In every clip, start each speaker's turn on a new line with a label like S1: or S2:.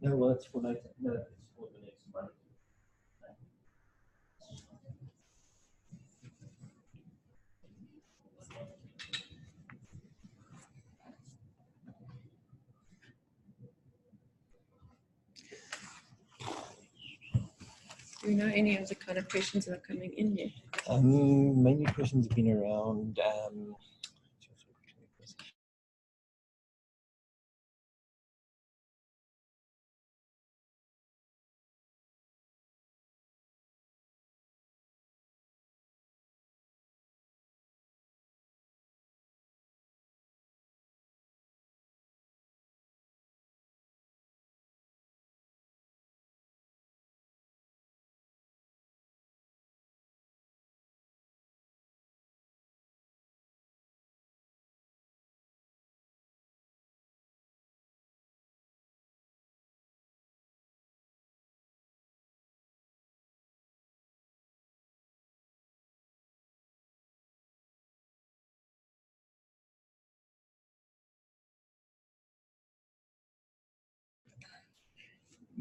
S1: No, well, it's for later. No, it's for the next one.
S2: Do you know any of the kind of questions that are coming in yet?
S1: Mainly questions have been around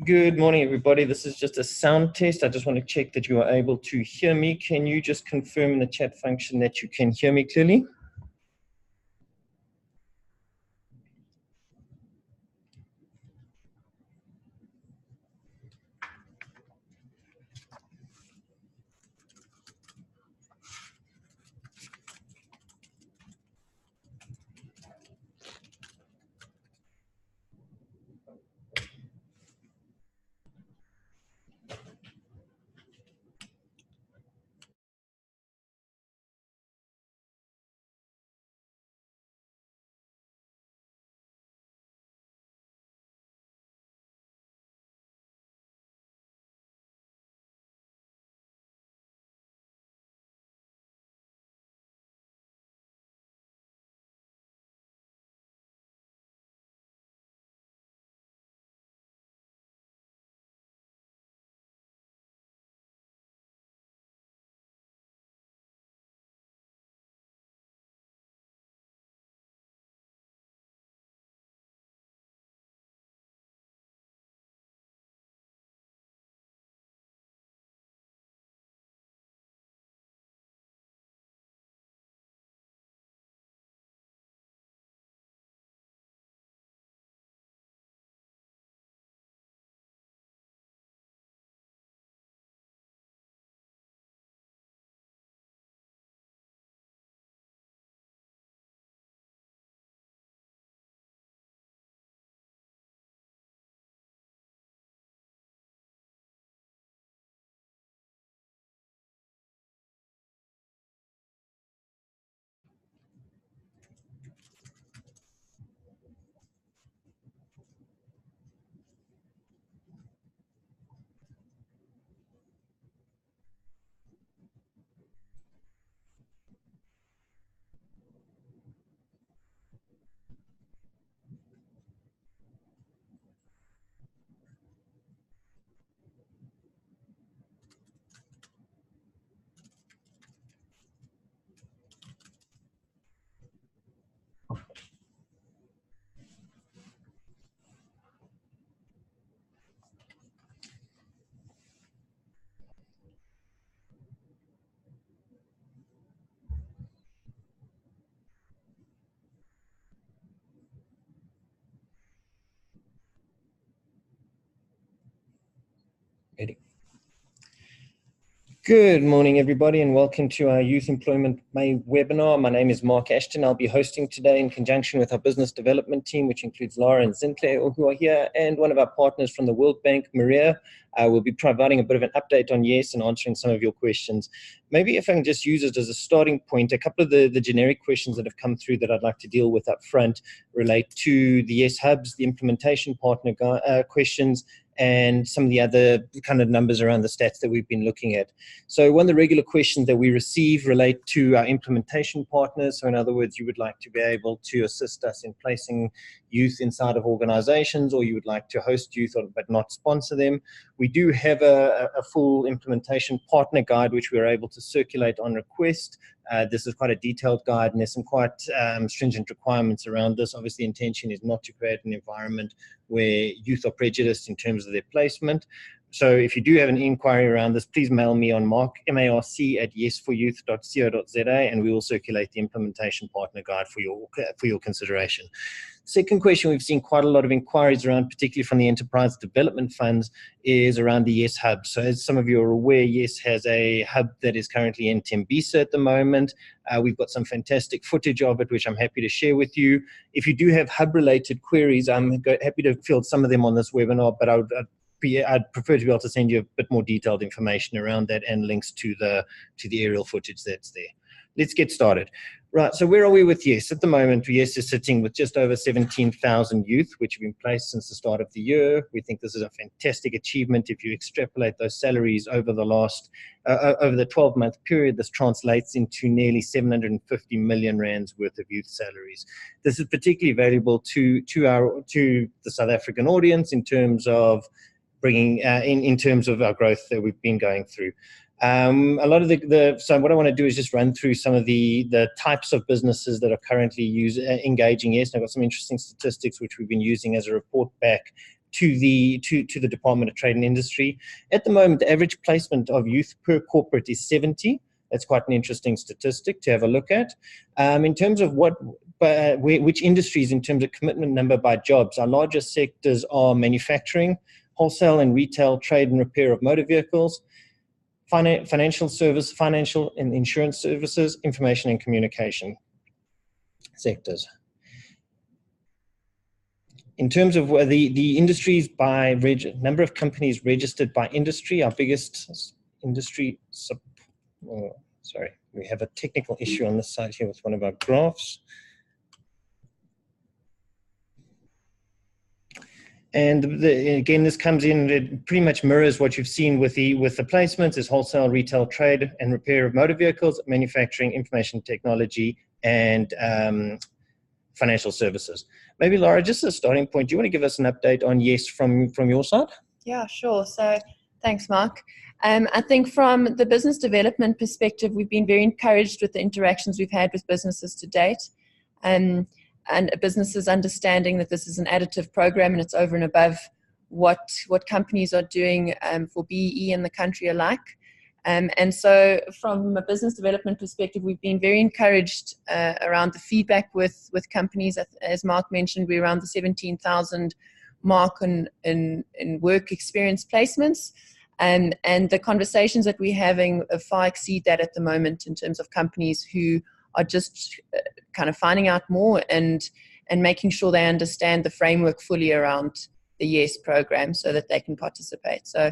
S1: Good morning, everybody. This is just a sound test. I just want to check that you are able to hear me. Can you just confirm in the chat function that you can hear me clearly? Ready. Good morning, everybody, and welcome to our Youth Employment May webinar. My name is Mark Ashton. I'll be hosting today in conjunction with our business development team, which includes Laura and Sinclair, who are here, and one of our partners from the World Bank, Maria. We'll be providing a bit of an update on YES and answering some of your questions. Maybe if I can just use it as a starting point, a couple of the generic questions that have come through that I'd like to deal with up front relate to the YES hubs, the implementation partner questions, and some of the other kind of numbers around the stats that we've been looking at. So one of the regular questions that we receive relate to our implementation partners. So in other words, you would like to be able to assist us in placing youth inside of organizations, or you would like to host youth but not sponsor them. We do have a full implementation partner guide, which we're able to circulate on request. This is quite a detailed guide, and there's some quite stringent requirements around this. Obviously, the intention is not to create an environment where youth are prejudiced in terms of their placement. So if you do have an inquiry around this, please mail me on marc@yesforyouth.co.za, and we will circulate the implementation partner guide for your consideration. Second question we've seen quite a lot of inquiries around, particularly from the enterprise development funds, is around the YES hub. So as some of you are aware, YES has a hub that is currently in Tembisa at the moment. We've got some fantastic footage of it, which I'm happy to share with you. If you do have hub-related queries, I'm happy to field some of them on this webinar, but I'd prefer to be able to send you a bit more detailed information around that and links to the aerial footage that's there. Let's get started. Right, so where are we with YES? At the moment, YES is sitting with just over 17,000 youth, which have been placed since the start of the year. We think this is a fantastic achievement. If you extrapolate those salaries over the last, over the 12-month period, this translates into nearly 750 million rands worth of youth salaries. This is particularly valuable to the South African audience in terms of bringing in terms of our growth that we've been going through. A lot of so what I want to do is just run through some of the types of businesses that are currently engaging YES. And I've got some interesting statistics which we've been using as a report back to the Department of Trade and Industry. At the moment, the average placement of youth per corporate is 70. That's quite an interesting statistic to have a look at. In terms of which industries, in terms of commitment number by jobs, our largest sectors are manufacturing, wholesale and retail, trade and repair of motor vehicles, financial and insurance services, information and communication sectors. In terms of the industries by number of companies registered by industry, our biggest industry, we have a technical issue on this side here with one of our graphs. And again, this comes in, it pretty much mirrors what you've seen with the placements is wholesale, retail, trade, and repair of motor vehicles, manufacturing, information technology, and financial services. Maybe, Laura, just as a starting point, do you want to give us an update on YES from your side?
S2: Yeah, sure. So thanks, Mark. I think from the business development perspective, we've been very encouraged with the interactions we've had with businesses to date. And businesses understanding that this is an additive program and it's over and above what companies are doing for BEE and the country alike. And so from a business development perspective, we've been very encouraged around the feedback with companies. As Mark mentioned, we're around the 17,000 mark in work experience placements. And the conversations that we're having far exceed that at the moment in terms of companies who are just kind of finding out more and making sure they understand the framework fully around the YES program so that they can participate. So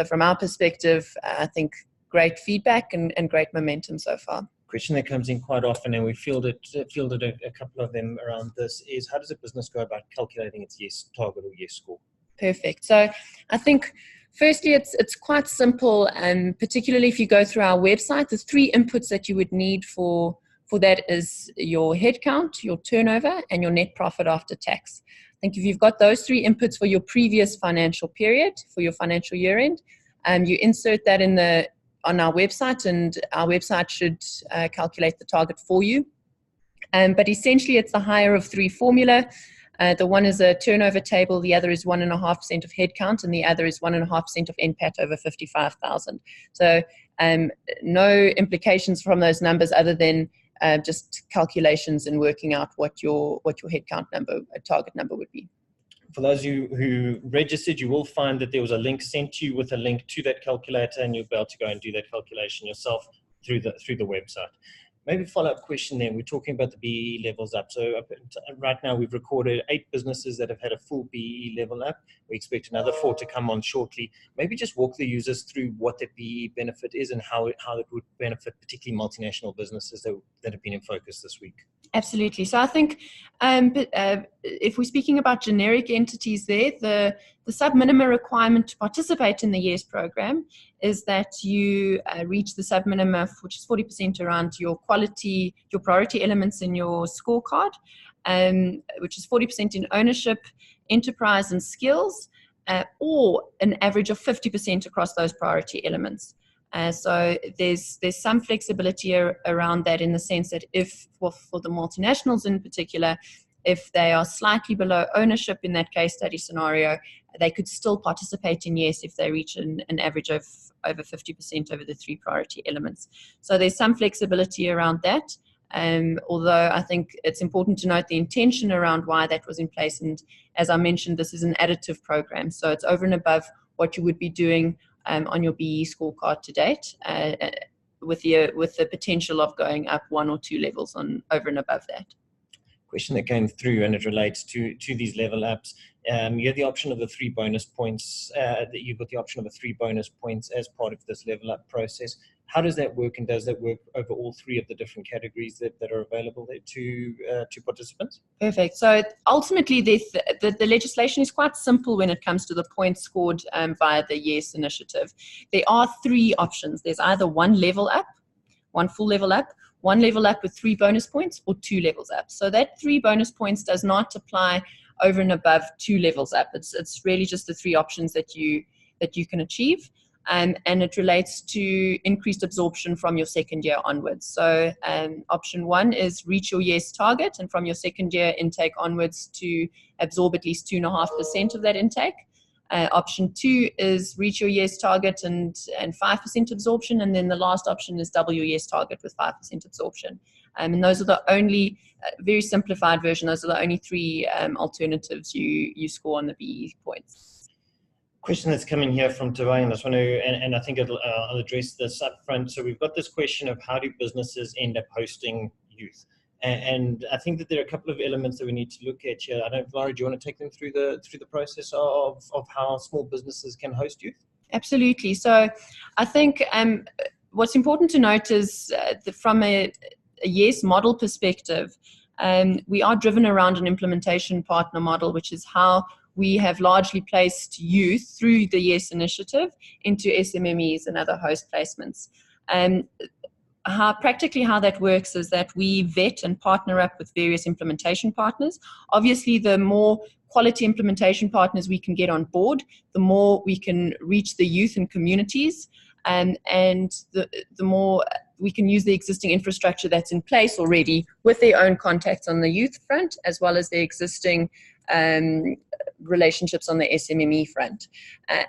S2: from our perspective, I think great feedback and great momentum so far.
S1: Question that comes in quite often, and we fielded a couple of them around this, is how does a business go about calculating its YES target or YES score?
S2: Perfect. So I think firstly, it's quite simple, and particularly if you go through our website, the 3 inputs that you would need for that is your headcount, your turnover, and your net profit after tax. I think if you've got those 3 inputs for your previous financial period, for your financial year end, you insert that on our website, and our website should calculate the target for you. But essentially, it's the higher of 3 formula. The one is a turnover table, the other is 1.5% of headcount, and the other is 1.5% of NPAT over 55,000. So no implications from those numbers other than just calculations and working out what your headcount number, target number would be.
S1: For those who registered, you will find that there was a link sent to you with a link to that calculator, and you'll be able to go and do that calculation yourself through the website. Maybe follow-up question then. We're talking about the BEE levels up. So right now we've recorded 8 businesses that have had a full BEE level up. We expect another 4 to come on shortly. Maybe just walk the users through what that BEE benefit is and how it would benefit particularly multinational businesses that have been in focus this week.
S2: Absolutely. So I think if we're speaking about generic entities there, the sub-minima requirement to participate in the YES program is that you reach the sub-minima, which is 40% around your quality, your priority elements in your scorecard, which is 40% in ownership, enterprise and skills, or an average of 50% across those priority elements. So there's some flexibility around that, in the sense that if for the multinationals in particular, if they are slightly below ownership in that case study scenario, they could still participate in YES if they reach an average of over 50% over the 3 priority elements. So there's some flexibility around that. Although I think it's important to note the intention around why that was in place. And as I mentioned, this is an additive program. So it's over and above what you would be doing on your BEE scorecard to date, with the potential of going up 1 or 2 levels on over and above that.
S1: Question that came through, and it relates to these level ups. You have the option of the 3 bonus points. That you've got the option of the 3 bonus points as part of this level up process. How does that work, and does that work over all 3 of the different categories that are available there to participants?
S2: Perfect. So ultimately, the legislation is quite simple when it comes to the points scored via the YES initiative. There are 3 options. There's either 1 level up, 1 full level up, 1 level up with 3 bonus points, or 2 levels up. So that 3 bonus points does not apply over and above 2 levels up. It's really just the 3 options that you can achieve. And it relates to increased absorption from your second year onwards. So option 1 is reach your YES target, and from your second year intake onwards to absorb at least 2.5% of that intake. Option 2 is reach your YES target and 5% absorption, and then the last option is double your YES target with 5% absorption. And those are the only, very simplified version, those are the only 3 alternatives you score on the BEE points.
S1: Question that's coming here from Tawai, and I just want to, and I think I'll address this up front. So we've got this question of how do businesses end up hosting youth? And I think that there are a couple of elements that we need to look at here. I don't, Laura, do you want to take them through the process of how small businesses can host youth?
S2: Absolutely. So I think what's important to note is that from a YES model perspective, we are driven around an implementation partner model, which is how we have largely placed youth through the YES initiative into SMMEs and other host placements. Practically how that works is that we vet and partner up with various implementation partners. Obviously, the more quality implementation partners we can get on board, the more we can reach the youth and communities, and the more we can use the existing infrastructure that's in place already with their own contacts on the youth front, as well as their existing relationships on the SMME front.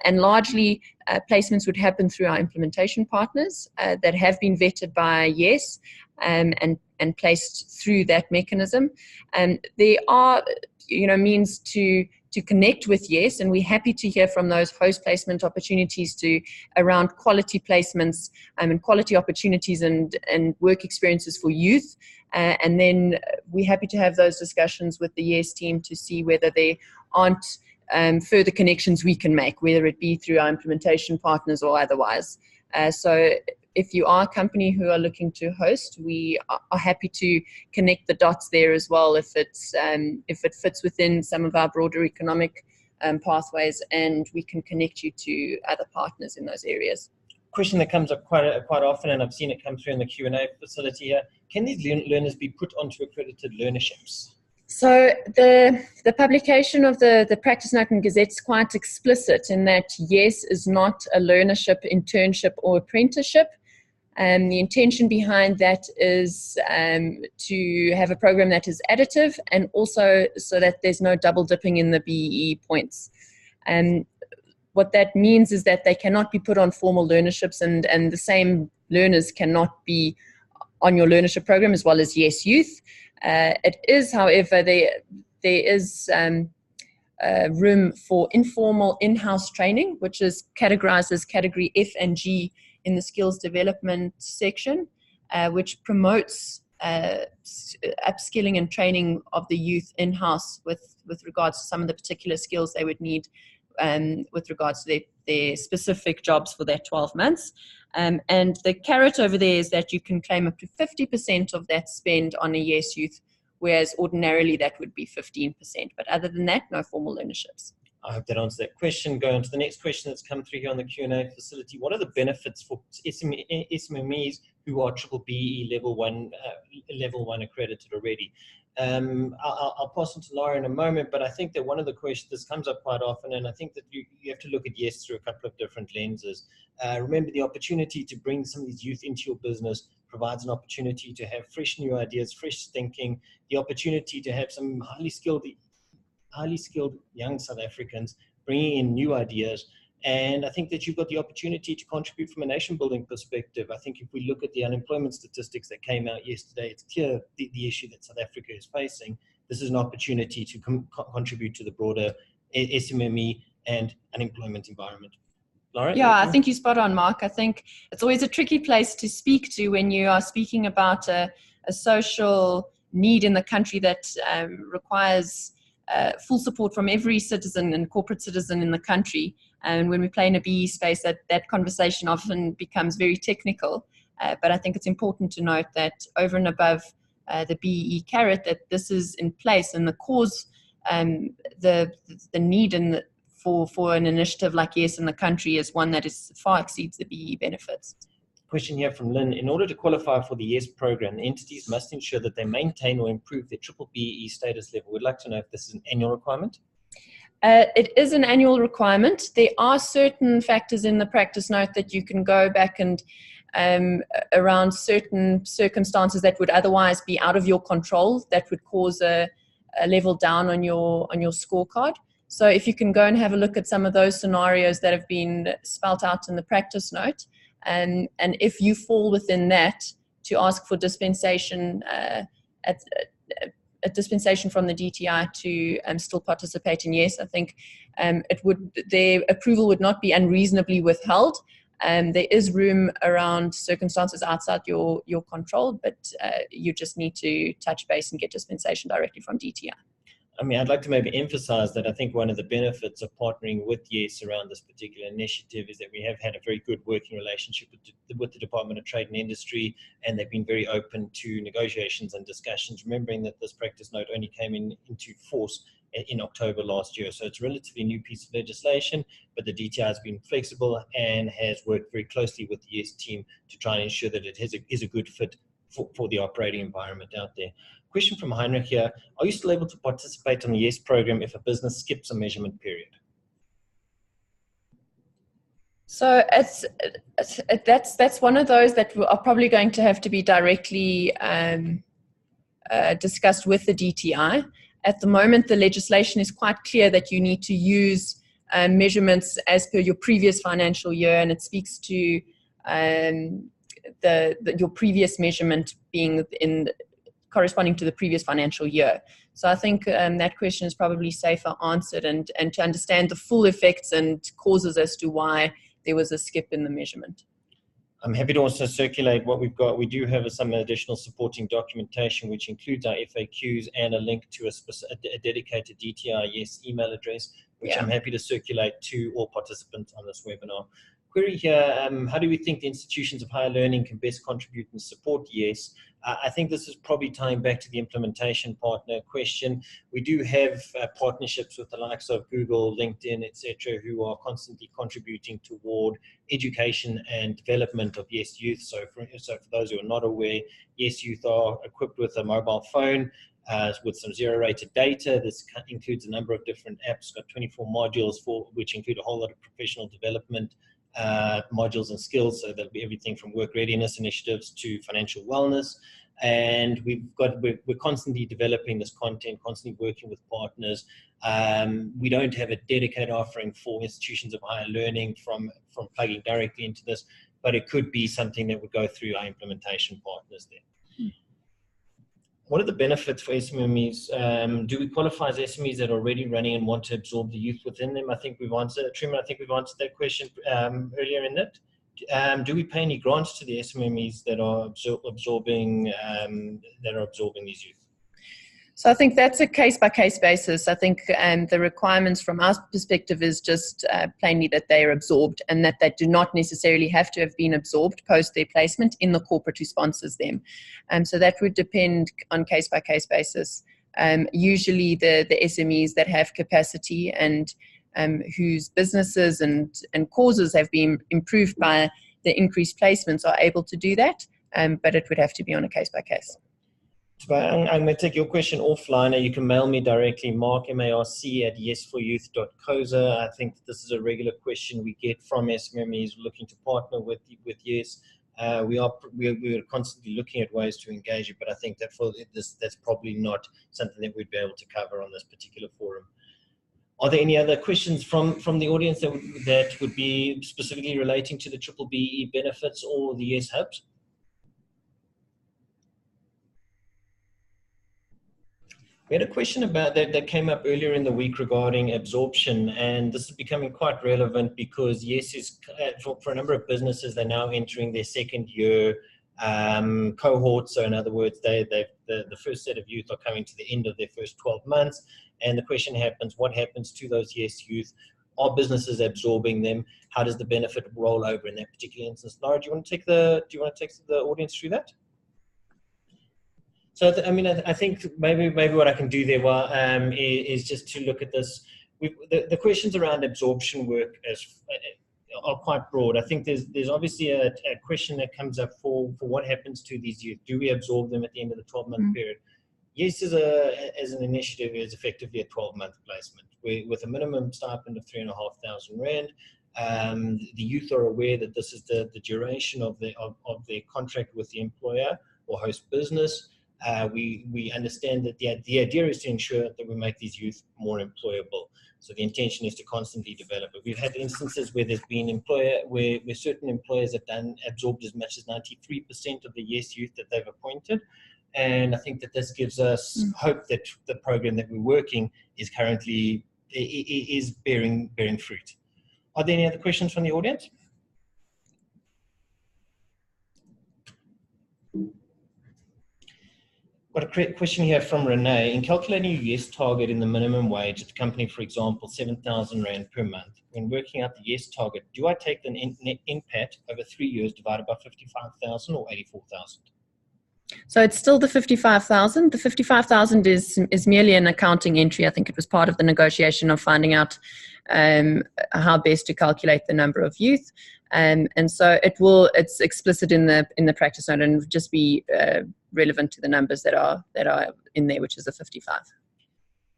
S2: And largely, placements would happen through our implementation partners that have been vetted by YES and placed through that mechanism. And there are means to connect with YES, and we're happy to hear from those host placement opportunities around quality placements and quality opportunities and work experiences for youth. And then we're happy to have those discussions with the YES team to see whether there aren't further connections we can make, whether it be through our implementation partners or otherwise. So if you are a company who are looking to host, we are happy to connect the dots there as well if it fits within some of our broader economic pathways, and we can connect you to other partners in those areas.
S1: Question that comes up quite often, and I've seen it come through in the Q&A facility here. Can these learners be put onto accredited learnerships?
S2: So the publication of the practice note and gazette is quite explicit in that YES is not a learnership, internship or apprenticeship. The intention behind that is to have a program that is additive, and also so that there's no double dipping in the BEE points. What that means is that they cannot be put on formal learnerships, and the same learners cannot be on your learnership program as well as YES Youth. It is, however, there is room for informal in-house training, which is categorized as category F and G in the skills development section, which promotes upskilling and training of the youth in-house with regards to some of the particular skills they would need with regards to their specific jobs for that 12 months. And the carrot over there is that you can claim up to 50% of that spend on a Yes Youth, whereas ordinarily that would be 15%. But other than that, no formal learnerships.
S1: I hope that answers that question. Go on to the next question that's come through here on the Q&A facility. What are the benefits for SMMEs who are triple BE level one accredited already? I'll pass on to Laura in a moment, but I think that one of the questions, this comes up quite often, and I think that you have to look at Yes through a couple of different lenses. Remember, the opportunity to bring some of these youth into your business provides an opportunity to have fresh new ideas, fresh thinking, the opportunity to have some highly skilled young South Africans bringing in new ideas. And I think that you've got the opportunity to contribute from a nation building perspective. I think if we look at the unemployment statistics that came out yesterday, it's clear the issue that South Africa is facing. This is an opportunity to contribute to the broader SMME and unemployment environment. Laura?
S2: Yeah, I think you're spot on, Mark. I think it's always a tricky place to speak to when you are speaking about a social need in the country that requires full support from every citizen and corporate citizen in the country. And when we play in a BE space, that conversation often becomes very technical. But I think it's important to note that over and above the BE carrot, that this is in place, and the cause, the need for an initiative like Yes in the country is one that far exceeds the BE benefits.
S1: Question here from Lynn. In order to qualify for the Yes program, the entities must ensure that they maintain or improve their triple BE status level. We'd like to know if this is an annual requirement.
S2: It is an annual requirement. There are certain factors in the practice note that you can go back and around certain circumstances that would otherwise be out of your control, that would cause a level down on your scorecard. So if you can go and have a look at some of those scenarios that have been spelt out in the practice note, and if you fall within that, to ask for dispensation a dispensation from the DTI to still participate in Yes. I think their approval would not be unreasonably withheld. There is room around circumstances outside your control, but you just need to touch base and get dispensation directly from DTI.
S1: I mean, I'd like to maybe emphasize that I think one of the benefits of partnering with Yes around this particular initiative is that we have had a very good working relationship with the Department of Trade and Industry, and they've been very open to negotiations and discussions, remembering that this practice note only came into force in October last year. So it's a relatively new piece of legislation, but the DTI has been flexible and has worked very closely with the Yes team to try and ensure that it is a good fit for the operating environment out there. Question from Heinrich here. Are you still able to participate on the Yes program if a business skips a measurement period?
S2: So that's one of those that are probably going to have to be directly discussed with the DTI. At the moment, the legislation is quite clear that you need to use measurements as per your previous financial year, and it speaks to your previous measurement being corresponding to the previous financial year. So I think that question is probably safer answered, and to understand the full effects and causes as to why there was a skip in the measurement.
S1: I'm happy to also circulate what we've got. We do have some additional supporting documentation, which includes our FAQs and a link to a dedicated DTI Yes email address, which I'm happy to circulate to all participants on this webinar. Query here, how do we think the institutions of higher learning can best contribute and support Yes? I think this is probably tying back to the implementation partner question. We do have partnerships with the likes of Google, LinkedIn, etc., who are constantly contributing toward education and development of Yes Youth. So for those who are not aware, Yes Youth are equipped with a mobile phone with some zero-rated data. This includes a number of different apps, got 24 modules which include a whole lot of professional development modules and skills. So there'll be everything from work readiness initiatives to financial wellness. And we're constantly developing this content, constantly working with partners. We don't have a dedicated offering for institutions of higher learning from plugging directly into this, but it could be something that would go through our implementation partners there. What are the benefits for SMEs? Do we qualify as SMEs that are already running and want to absorb the youth within them? I think we've answered, Truman, I think we've answered that question earlier in it. Do we pay any grants to the SMEs that are absorbing these youth?
S2: So I think that's a case-by-case basis. I think the requirements from our perspective is just plainly that they are absorbed and that they do not necessarily have to have been absorbed post their placement in the corporate who sponsors them. So that would depend on case-by-case basis. Usually the SMEs that have capacity and whose businesses and causes have been improved by the increased placements are able to do that, but it would have to be on a case-by-case.
S1: I'm going to take your question offline, or you can mail me directly, mark@yesforyouth.coza. I think this is a regular question we get from SMEs looking to partner with Yes. We are constantly looking at ways to engage it, but I think that for this, that's probably not something that we'd be able to cover on this particular forum. Are there any other questions from the audience that would be specifically relating to the Triple BE benefits or the Yes hubs? We had a question about that came up earlier in the week regarding absorption, and this is becoming quite relevant because Yes is, for a number of businesses, they're now entering their second year cohort. So in other words, the first set of youth are coming to the end of their first 12 months. And the question happens, what happens to those Yes youth? Are businesses absorbing them? How does the benefit roll over in that particular instance? Laura, do you want to take the audience through that? So, I think maybe what I can do there is just to look at this. The questions around absorption work are quite broad. I think there's obviously a question that comes up for what happens to these youth. Do we absorb them at the end of the 12-month period? Yes, as an initiative, is effectively a 12-month placement with a minimum stipend of 3,500 rand. The youth are aware that this is the duration of their contract with the employer or host business. We understand that the idea is to ensure that we make these youth more employable. So the intention is to constantly develop it. We've had instances where there's been where certain employers have absorbed as much as 93% of the Yes youth that they've appointed. And I think that this gives us hope that the program that we're working is currently is bearing fruit. Are there any other questions from the audience? Got a question here from Renee. In calculating your Yes target in the minimum wage at the company, for example, 7,000 Rand per month, when working out the Yes target, do I take the net impact over 3 years divided by 55,000 or 84,000?
S2: So it's still the 55,000. The 55,000 is merely an accounting entry. I think it was part of the negotiation of finding out how best to calculate the number of youth. And so it's explicit in the practice note and would just be relevant to the numbers that are in there, which is the 55.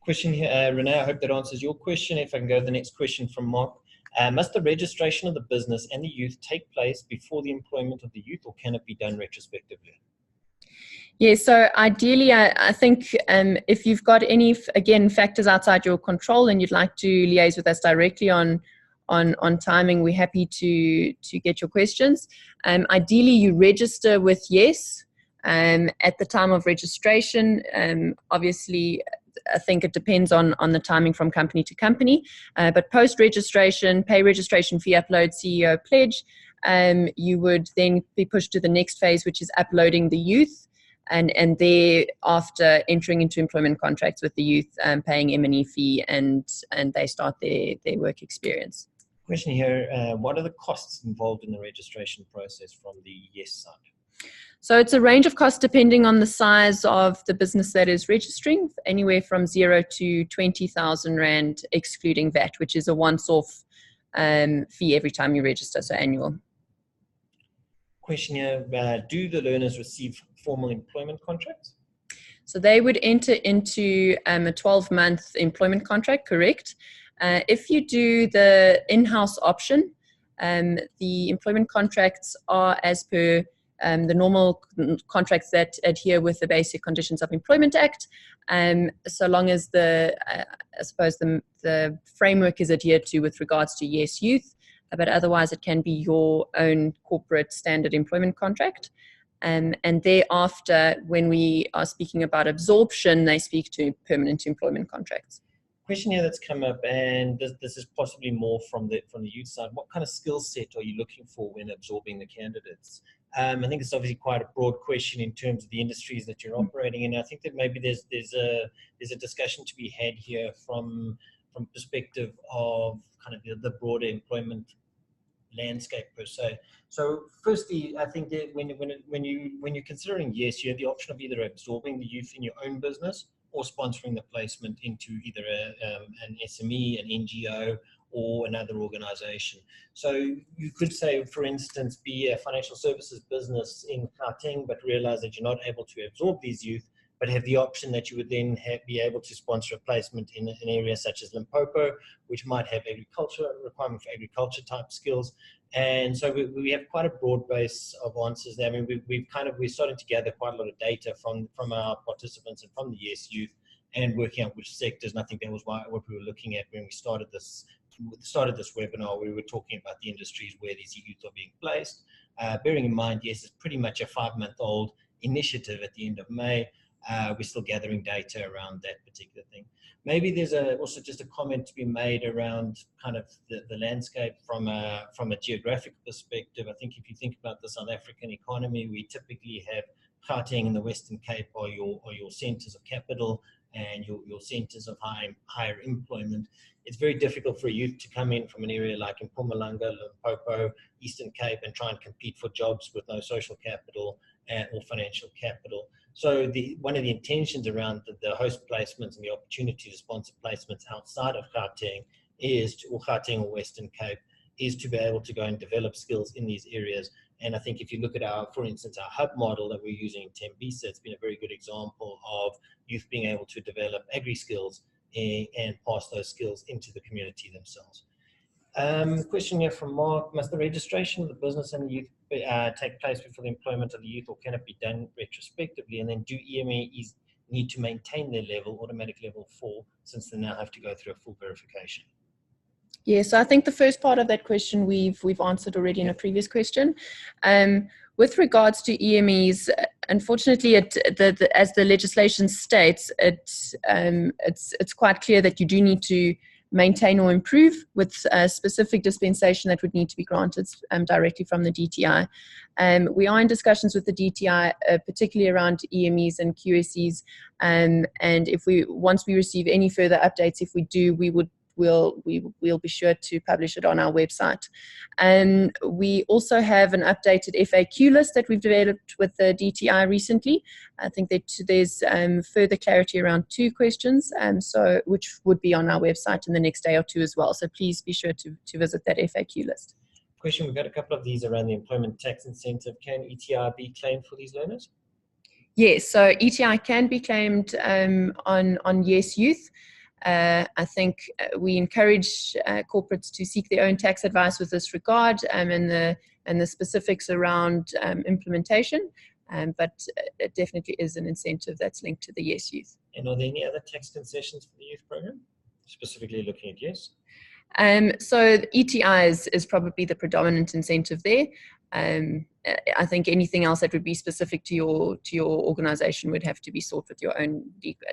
S1: Question here, Renee, I hope that answers your question. If I can go to the next question from Mark. Must the registration of the business and the youth take place before the employment of the youth, or can it be done retrospectively?
S2: Yeah, so ideally, I think if you've got any, again, factors outside your control and you'd like to liaise with us directly on timing, we're happy to get your questions. Ideally, you register with Yes at the time of registration. Obviously, I think it depends on the timing from company to company. But post-registration, pay registration fee, upload CEO pledge, you would then be pushed to the next phase, which is uploading the youth. And thereafter entering into employment contracts with the youth, paying M&E fee, and they start their work experience.
S1: Question here, what are the costs involved in the registration process from the Yes side?
S2: So it's a range of costs depending on the size of the business that is registering, anywhere from 0 to 20,000 Rand, excluding VAT, which is a once-off fee every time you register, so annual.
S1: Question here, do the learners receive formal employment contracts?
S2: So they would enter into a 12-month employment contract, correct? If you do the in-house option, the employment contracts are as per the normal contracts that adhere with the Basic Conditions of Employment Act, so long as I suppose the framework is adhered to with regards to Yes Youth, but otherwise it can be your own corporate standard employment contract. And thereafter, when we are speaking about absorption, they speak to permanent employment contracts.
S1: Question here that's come up, and this is possibly more from the youth side. What kind of skill set are you looking for when absorbing the candidates? I think it's obviously quite a broad question in terms of the industries that you're operating in. I think that maybe there's a discussion to be had here from perspective of kind of the broader employment landscape per se. So firstly, I think that when you're considering, yes, you have the option of either absorbing the youth in your own business or sponsoring the placement into either an SME, an NGO, or another organization. So you could say, for instance, be a financial services business in Gauteng, but realize that you're not able to absorb these youth, but have the option that you would then be able to sponsor a placement in an area such as Limpopo, which might have requirement for agriculture type skills. And so we have quite a broad base of answers there. I mean, we're starting to gather quite a lot of data from our participants and from the Yes Youth, and working out which sectors. And I think that was what we were looking at when we started this webinar. We were talking about the industries where these youth are being placed. Bearing in mind, yes, it's pretty much a 5-month-old initiative at the end of May. We're still gathering data around that particular thing. Maybe there's also just a comment to be made around kind of the landscape from a geographic perspective. I think if you think about the South African economy, we typically have Gauteng and the Western Cape are your centers of capital and your centers of higher employment. It's very difficult for a youth to come in from an area like Mpumalanga, Limpopo, Eastern Cape, and try and compete for jobs with no social capital or financial capital. So one of the intentions around the host placements and the opportunity to sponsor placements outside of Gauteng Gauteng or Western Cape is to be able to go and develop skills in these areas. And I think if you look at for instance, our hub model that we're using in Tembisa, it's been a very good example of youth being able to develop agri-skills and pass those skills into the community themselves. Question here from Mark: must the registration of the business and the youth take place before the employment of the youth, or can it be done retrospectively? And then do EMEs need to maintain their automatic level 4, since they now have to go through a full verification?
S2: Yeah, so I think the first part of that question we've answered already in a previous question. With regards to EMEs, unfortunately, as the legislation states, it's quite clear that you do need to maintain or improve with a specific dispensation that would need to be granted directly from the DTI. We are in discussions with the DTI, particularly around EMEs and QSEs, and once we receive any further updates, if we do, we'll be sure to publish it on our website. We also have an updated FAQ list that we've developed with the DTI recently. I think that there's further clarity around 2 questions, which would be on our website in the next day or 2 as well. So please be sure to visit that FAQ list.
S1: Question: we've got a couple of these around the employment tax incentive. Can ETI be claimed for these learners?
S2: Yes, so ETI can be claimed on Yes Youth. I think we encourage corporates to seek their own tax advice with this regard, and the specifics around implementation, but it definitely is an incentive that's linked to the Yes Youth.
S1: And are there any other tax concessions for the youth program, specifically looking at Yes?
S2: So ETI is probably the predominant incentive there. I think anything else that would be specific to your organization would have to be sought with your own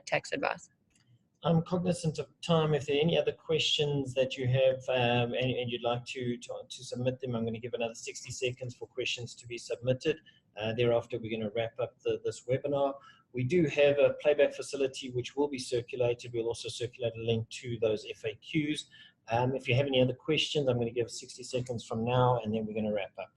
S2: tax advice.
S1: I'm cognizant of time. If there are any other questions that you have and you'd like to submit them, I'm going to give another 60 seconds for questions to be submitted. Thereafter, we're going to wrap up this webinar. We do have a playback facility which will be circulated. We'll also circulate a link to those FAQs. If you have any other questions, I'm going to give 60 seconds from now, and then we're going to wrap up.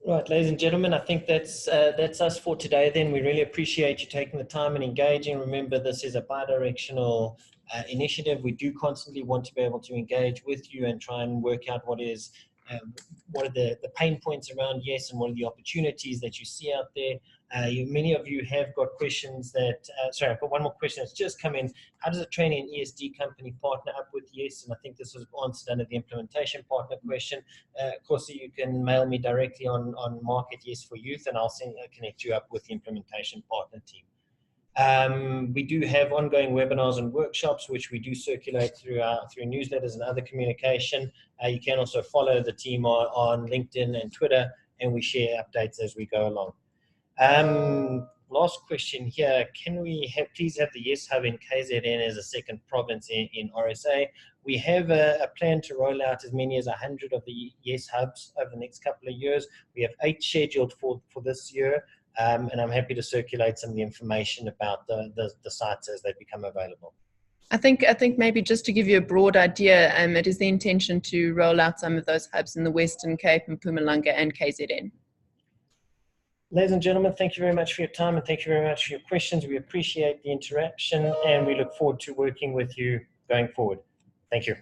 S1: Right, ladies and gentlemen, I think that's us for today then. We really appreciate you taking the time and engaging. Remember, this is a bi-directional initiative. We do constantly want to be able to engage with you and try and work out what is what are the pain points around Yes, and what are the opportunities that you see out there. Many of you have got questions that, sorry, I've got one more question that's just come in. How does a training and ESD company partner up with Yes? And I think this was answered under the implementation partner question. Of course, you can mail me directly on Market Yes for Youth, and I'll connect you up with the implementation partner team. We do have ongoing webinars and workshops, which we do circulate through newsletters and other communication. You can also follow the team on LinkedIn and Twitter, and we share updates as we go along. Last question here. Can we please have the Yes Hub in KZN as a second province in RSA? We have a plan to roll out as many as 100 of the Yes Hubs over the next couple of years. We have 8 scheduled for this year. And I'm happy to circulate some of the information about the sites as they become available.
S2: I think maybe just to give you a broad idea, it is the intention to roll out some of those hubs in the Western Cape, Mpumalanga and KZN.
S1: Ladies and gentlemen, thank you very much for your time, and thank you very much for your questions. We appreciate the interaction, and we look forward to working with you going forward. Thank you.